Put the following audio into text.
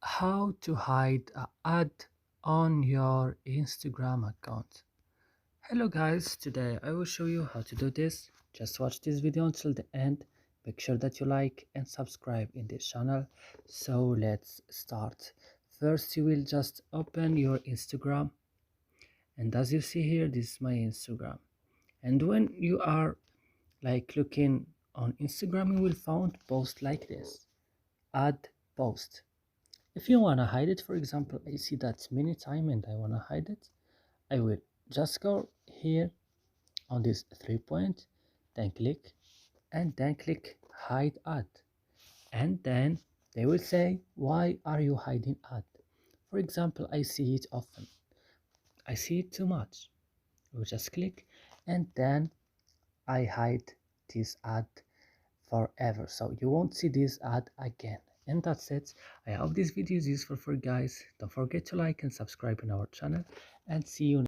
How to hide an ad on your Instagram account. Hello guys, today I will show you how to do this. Just watch this video until the end. Make sure that you like and subscribe in this channel. So let's start. First you will just open your Instagram, and as you see here, this is my Instagram. And when you are looking on Instagram, you will find post like this, add post. If you want to hide it, for example, I see that many time and I want to hide it, I will just go here on this 3 point, then click, and then click hide ad. And then they will say, why are you hiding ad? For example, I see it often. I see it too much. We just click, and then I hide this ad forever, so you won't see this ad again. And that's it. I hope this video is useful for you guys. Don't forget to like and subscribe in our channel, and see you